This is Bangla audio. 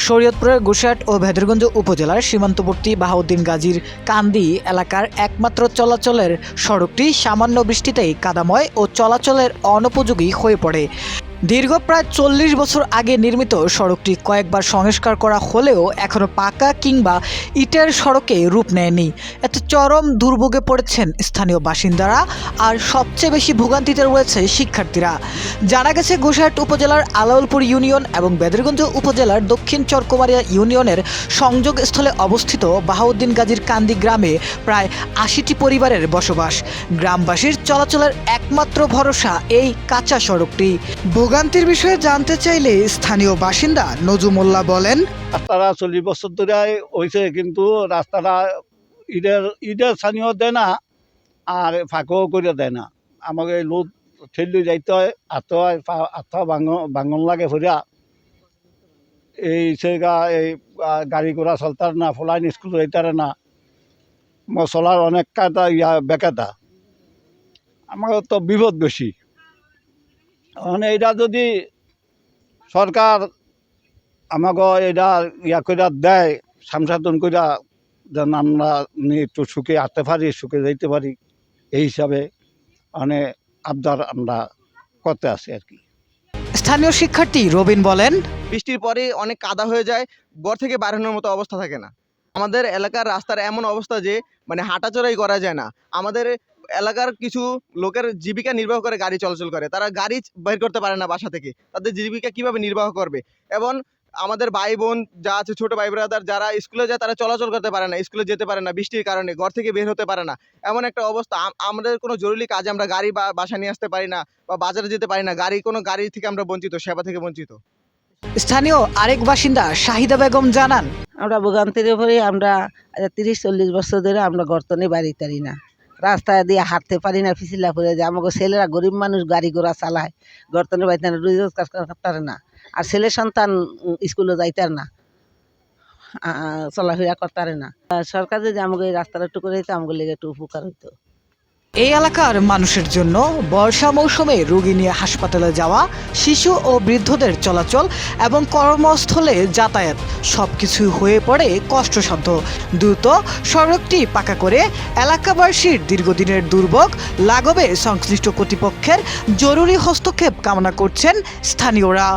শরীয়তপুরের গোসাইট ও ভেদরগঞ্জ উপজেলার সীমান্তবর্তী বাহাউদ্দিন গাজীর কান্দি এলাকার একমাত্র চলাচলের সড়কটি সামান্য বৃষ্টিতেই কাদাময় ও চলাচলের অনুপযোগী হয়ে পড়ে। দীর্ঘ প্রায় ৪০ বছর আগে নির্মিত সড়কটি কয়েকবার সংস্কার করা হলেও এখনও পাকা কিংবা ইটের সড়কে রূপ নেয়নি। এতে চরম দুর্ভোগে পড়েছেন স্থানীয় বাসিন্দারা, আর সবচেয়ে বেশি ভোগান্তিতে রয়েছে শিক্ষার্থীরা। জানা গেছে, গোসাইট উপজেলার আলাউলপুর ইউনিয়ন এবং বেদরগঞ্জ উপজেলার দক্ষিণ চরকুমারিয়া ইউনিয়নের সংযোগস্থলে অবস্থিত বাহাউদ্দিন গাজীর কান্দি গ্রামে প্রায় ৮০টি পরিবারের বসবাস। গ্রামবাসীর চলাচলের একমাত্র ভরসা এই কাঁচা সড়কটি। ভোগান্তির বিষয়ে জানতে চাইলে স্থানীয় বাসিন্দা নজু মোল্লা বলেন, রাস্তাটা ৪০ বছর ধরে হয়েছে, কিন্তু রাস্তাটা ঈদের স্থানীয় দেয় না, আর ফাঁকও করে দেয় না। আমাকে লোদ ঠেলে যাইতে হয়, আত্মা ভাঙন লাগে ফরিয়া এই সেগা এই গাড়ি ঘোড়া চলতার না, ফলাইন স্কুল যাইতারে না, চলার অনেক কাটা বেকাতা। আমাকে তো বিপদ বেশি। মানে এটা যদি সরকার আমাকে এটা করে দেয়, সংশোধন করে, যেন আমরা একটু সুখে আসতে পারি, সুখে যাইতে পারি, এই হিসাবে মানে আবদার আমরা করতে আসি আর কি। স্থানীয় শিক্ষার্থী রবিন বলেন, বৃষ্টির পরে অনেক কাদা হয়ে যায়, ঘর থেকে বেরোনোর মতো অবস্থা থাকে না। আমাদের এলাকার রাস্তার এমন অবস্থা যে মানে হাঁটাচড়াই করা যায় না। আমাদের এলাকার কিছু লোকের জীবিকা নির্বাহ করে গাড়ি চলাচল করে, তারা গাড়ি বের করতে পারে না বাসা থেকে, তাদের জীবিকা কিভাবে নির্বাহ করবে? এবং আমাদের ভাই বোন যা আছে, ছোটো ভাই ব্রাদার যারা স্কুলে যায়, তারা চলাচল করতে পারে না, স্কুলে যেতে পারে না বৃষ্টির কারণে, ঘর থেকে বের হতে পারে না। এমন একটা অবস্থা, আমাদের কোনো জরুরি কাজে আমরা গাড়ি বা বাসা নিয়ে আসতে পারি না, বা বাজারে যেতে পারি না, গাড়ি থেকে আমরা বঞ্চিত, সেবা থেকে বঞ্চিত। স্থানীয় আরেক বাসিন্দা শাহিদা বেগম জানান, আমরা ভোগান্তির উপরে আমরা ৩০-৪০ বছর ধরে আমরা গর্তনে বাড়ি তারি না, রাস্তা দিয়ে হাঁটতে পারি না, পিছিলা পড়ে যায়। আমাকে ছেলেরা গরিব মানুষ, গাড়ি ঘোড়া চালায়, গর্তনে বাড়িতে না, রোজগার করতে না, আর ছেলে সন্তান স্কুলে যাইতার না, চলাফেরা করতে না। সরকার যদি আমাকে এই রাস্তাটা একটু করে দিত, আমাকে লেগে একটু উপকার হইতো। এই এলাকার মানুষের জন্য বর্ষা মৌসুমে রোগী নিয়ে হাসপাতালে যাওয়া, শিশু ও বৃদ্ধদের চলাচল এবং কর্মস্থলে যাতায়াত সবকিছু হয়ে পড়ে কষ্টসাধ্য। দ্রুত সড়কটি পাকা করে এলাকাবাসীর দীর্ঘদিনের দুর্ভোগ লাঘবে সংশ্লিষ্ট কর্তৃপক্ষের জরুরি হস্তক্ষেপ কামনা করছেন স্থানীয়রা।